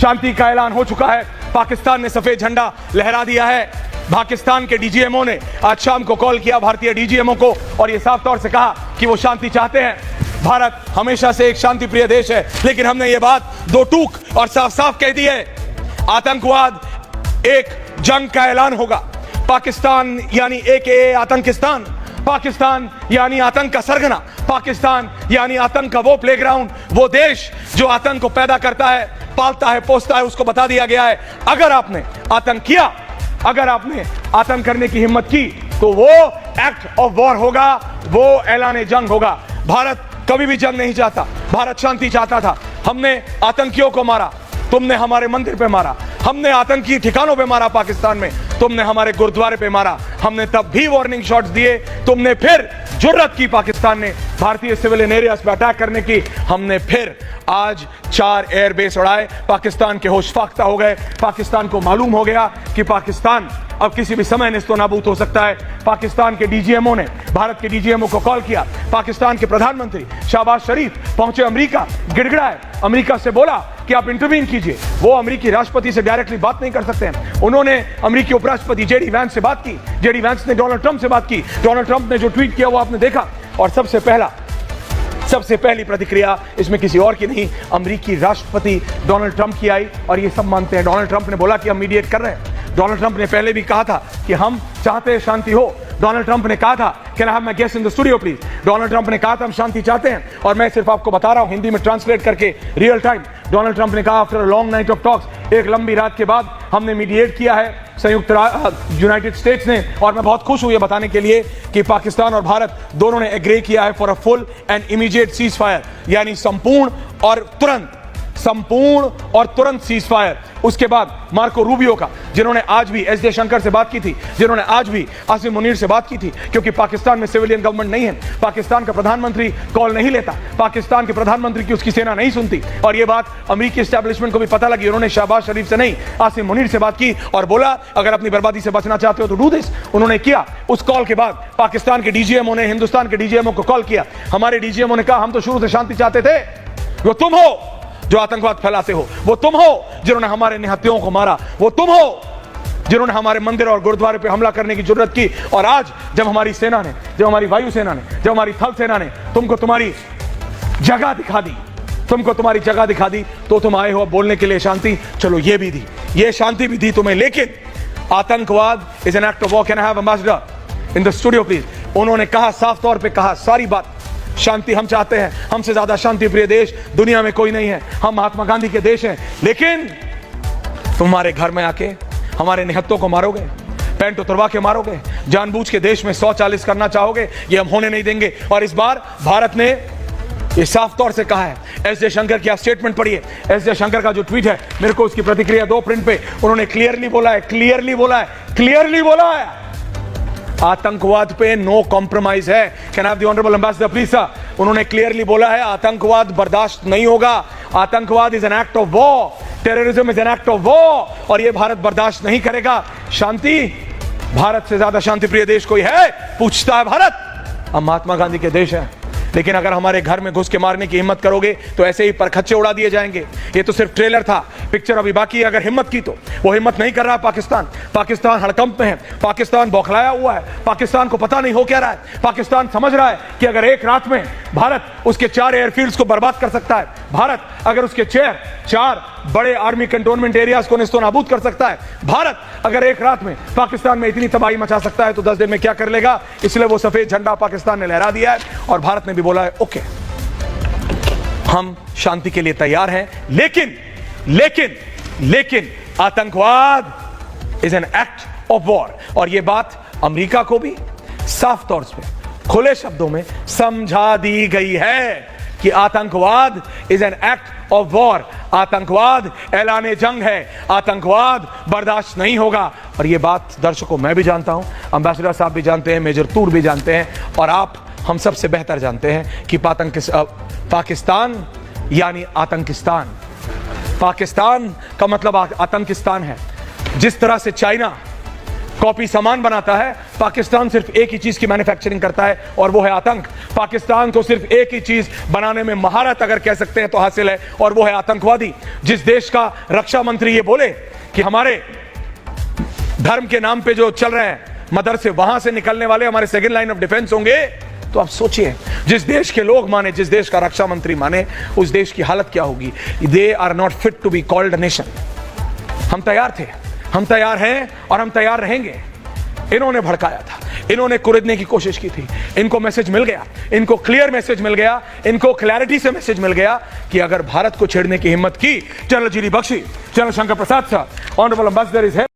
शांति का ऐलान हो चुका है। पाकिस्तान ने सफेद झंडा लहरा दिया है। पाकिस्तान के डीजीएमओ ने आज शाम को कॉल किया भारतीय डीजीएमओ को और यह साफ तौर से कहा कि वो शांति चाहते हैं। भारत हमेशा से एक शांति प्रिय देश है, लेकिन हमने ये बात दो टूक और साफ साफ कह दी है, आतंकवाद एक जंग का ऐलान होगा। पाकिस्तान यानी AKA आतंकिस्तान, पाकिस्तान यानी आतंक का सरगना, पाकिस्तान यानी आतंक का वो प्लेग्राउंड, वो देश जो आतंक को पैदा करता है, पालता है, पोसता है। उसको बता दिया गया है, अगर आपने आतंक किया, अगर आपने आतंक करने की हिम्मत की, तो वो एक्ट ऑफ वॉर होगा, वो ऐलान जंग होगा। भारत कभी भी जंग नहीं चाहता, भारत शांति चाहता था। हमने आतंकियों को मारा, तुमने हमारे मंदिर पे मारा। हमने आतंकी ठिकानों पे मारा पाकिस्तान में, तुमने हमारे गुरुद्वारे पे मारा। हमने तब भी वार्निंग शॉट्स दिए, तुमने फिर जुर्रत की पाकिस्तान ने भारतीय सिविलियन एरियाज पे अटैक करने की। हमने फिर आज 4 एयरबेस उड़ाए, पाकिस्तान के होश फाख्ता हो गए। पाकिस्तान को मालूम हो गया कि पाकिस्तान अब किसी भी समय नेस्तो नाबूद हो सकता है। पाकिस्तान के डीजीएमओ ने भारत के डीजीएमओ को कॉल किया। पाकिस्तान के प्रधानमंत्री शहबाज शरीफ पहुंचे अमेरिका, गिड़गिड़ाए, अमेरिका से बोला कि आप इंटरवीन कीजिए। वो अमेरिकी राष्ट्रपति से डायरेक्टली बात नहीं कर सकते हैं। उन्होंने अमेरिकी उपराष्ट्रपति जेडी वैंस से बात की, जेडी वैंस ने डोनाल्ड ट्रंप से बात की, डोनाल्ड ट्रंप ने जो ट्वीट किया वो आपने देखा। और सबसे पहली प्रतिक्रिया इसमें किसी और की नहीं, अमेरिकी राष्ट्रपति डोनाल्ड ट्रंप की आई। और ये सब मानते हैं, डोनाल्ड ट्रंप ने बोला कि हम मीडिएट कर रहे हैं। डोनाल्ड ट्रंप ने पहले भी कहा था कि हम चाहते हैं शांति हो। डोनाल्ड ट्रंप ने कहा था, can I have my guest in the studio please. Donald Trump ने कहा था हम शांति चाहते हैं, और मैं सिर्फ आपको बता रहा हूं हिंदी में ट्रांसलेट करके रियल टाइम। डोनाल्ड ट्रंप ने कहा, after a long night of talks, एक लंबी रात के बाद हमने मीडिएट किया है यूनाइटेड स्टेट्स ने, और मैं बहुत खुश हूं ये बताने के लिए कि पाकिस्तान और भारत दोनों ने एग्री किया है for a full and immediate cease fire, यानी संपूर्ण और तुरंत सीज फायर। उसके बाद मार्को रूबियो का, जिन्होंने आज भी एस जयशंकर से बात की थी, जिन्होंने आज भी आसिम मुनीर से बात की थी, क्योंकि पाकिस्तान में सिविलियन गवर्नमेंट नहीं है, पाकिस्तान का प्रधानमंत्री कॉल नहीं लेता, पाकिस्तान के प्रधानमंत्री की उसकी सेना नहीं सुनती। और ये बात अमेरिकी एस्टैब्लिशमेंट को भी पता लगी। उन्होंने शहबाज शरीफ से नहीं, आसिम मुनीर से बात की और बोला अगर अपनी बर्बादी से बचना चाहते हो तो डू दिस। उन्होंने किया। उस कॉल के बाद पाकिस्तान के डीजीएमओ ने हिंदुस्तान के डीजीएमओ को कॉल किया। हमारे डीजीएमओ ने कहा हम तो शुरू से शांति चाहते थे, वो तुम हो जो आतंकवाद फैलाते हो, वो तुम हो जिन्होंने हमारे निहत्थियों को मारा, वो तुम हो जिन्होंने हमारे मंदिर और गुरुद्वारे पे हमला करने की जरूरत की। और आज जब हमारी सेना ने, जब हमारी वायु सेना ने, जब हमारी थल सेना ने तुमको तुम्हारी जगह दिखा दी, तो तुम आए हो बोलने के लिए शांति। चलो ये भी दी, ये शांति भी दी तुम्हें, लेकिन आतंकवाद is an act of war. Can I have ambassador in the studio please. उन्होंने कहा, साफ तौर पे कहा, सारी बात, शांति हम चाहते हैं, हमसे ज्यादा शांति प्रिय देश दुनिया में कोई नहीं है, हम महात्मा गांधी के देश हैं, लेकिन तुम्हारे घर में आके हमारे निहत्तों को मारोगे, पैंट उतरवा के मारोगे, जानबूझ के देश में 140 करना चाहोगे, ये हम होने नहीं देंगे। और इस बार भारत ने ये साफ तौर से कहा है। एस जयशंकर की आप स्टेटमेंट पढ़िए, एस जयशंकर का जो ट्वीट है, मेरे को उसकी प्रतिक्रिया दो प्रिंट पे। उन्होंने क्लियरली बोला है आतंकवाद पे नो कॉम्प्रोमाइज है। Can I have the honourable ambassador please sir. उन्होंने क्लियरली बोला है आतंकवाद बर्दाश्त नहीं होगा, आतंकवाद is an act of war, terrorism is an act of war, और ये भारत बर्दाश्त नहीं करेगा। शांति, भारत से ज्यादा शांति प्रिय देश कोई है? पूछता है भारत। हम महात्मा गांधी के देश हैं, लेकिन अगर हमारे घर में घुस के मारने की हिम्मत करोगे तो ऐसे ही परखच्चे उड़ा दिए जाएंगे। ये तो सिर्फ ट्रेलर था, पिक्चर अभी बाकी है। अगर हिम्मत की तो वो हिम्मत नहीं कर रहा पाकिस्तान हड़कंप में है, पाकिस्तान बौखलाया हुआ है, पाकिस्तान को पता नहीं हो क्या रहा है। पाकिस्तान समझ रहा है कि अगर एक रात में भारत उसके 4 एयरफील्ड्स को बर्बाद कर सकता है, भारत अगर उसके 4 बड़े आर्मी कंटोनमेंट एरियाज को निस्तो नाबूद कर सकता है, भारत अगर एक रात में पाकिस्तान में इतनी तबाही मचा सकता है, तो 10 दिन में क्या कर लेगा। इसलिए वो सफेद झंडा पाकिस्तान ने लहरा दिया है और भारत ने भी बोला है ओके, हम शांति के लिए तैयार हैं, लेकिन आतंकवाद is an act of war. और यह बात अमेरिका को भी साफ तौर पे खुले शब्दों में समझा दी गई है कि आतंकवाद is an act of war, आतंकवाद ऐलाने जंग है, आतंकवाद बर्दाश्त नहीं होगा। और यह बात दर्शकों मैं भी जानता हूं, एम्बेसडर साहब भी जानते हैं, मेजर तूर भी जानते हैं, और आप हम सबसे बेहतर जानते हैं कि पाकिस्तान यानी आतंकिस्तान, पाकिस्तान का मतलब आतंकिस्तान है। जिस तरह से चाइना कॉपी सामान बनाता है। पाकिस्तान सिर्फ एक ही चीज की मैन्युफैक्चरिंग करता है और वो है आतंक। पाकिस्तान को सिर्फ एक ही चीज बनाने में महारत अगर कह सकते हैं तो हासिल है और वो है आतंकवादी। जिस देश का रक्षा मंत्री ये बोले कि हमारे धर्म के नाम पे जो चल रहे हैं मदरसे, वहां से निकलने वाले हमारे सेकंड लाइन ऑफ डिफेंस होंगे, तो आप सोचिए जिस देश के लोग माने, जिस देश का रक्षा मंत्री माने, उस देश की हालत क्या होगी। They are not fit to be called nation. हम तैयार थे, हम तैयार हैं और हम तैयार रहेंगे। इन्होंने भड़काया था, इन्होंने कुरेदने की कोशिश की थी। इनको मैसेज मिल गया, इनको क्लियर मैसेज मिल गया, इनको क्लैरिटी से मैसेज मिल गया कि अगर भारत को छेड़ने की हिम्मत की, general GD Bakshi, general Shankar Prasad साहब, ऑनरेबल एम्बेसडर इज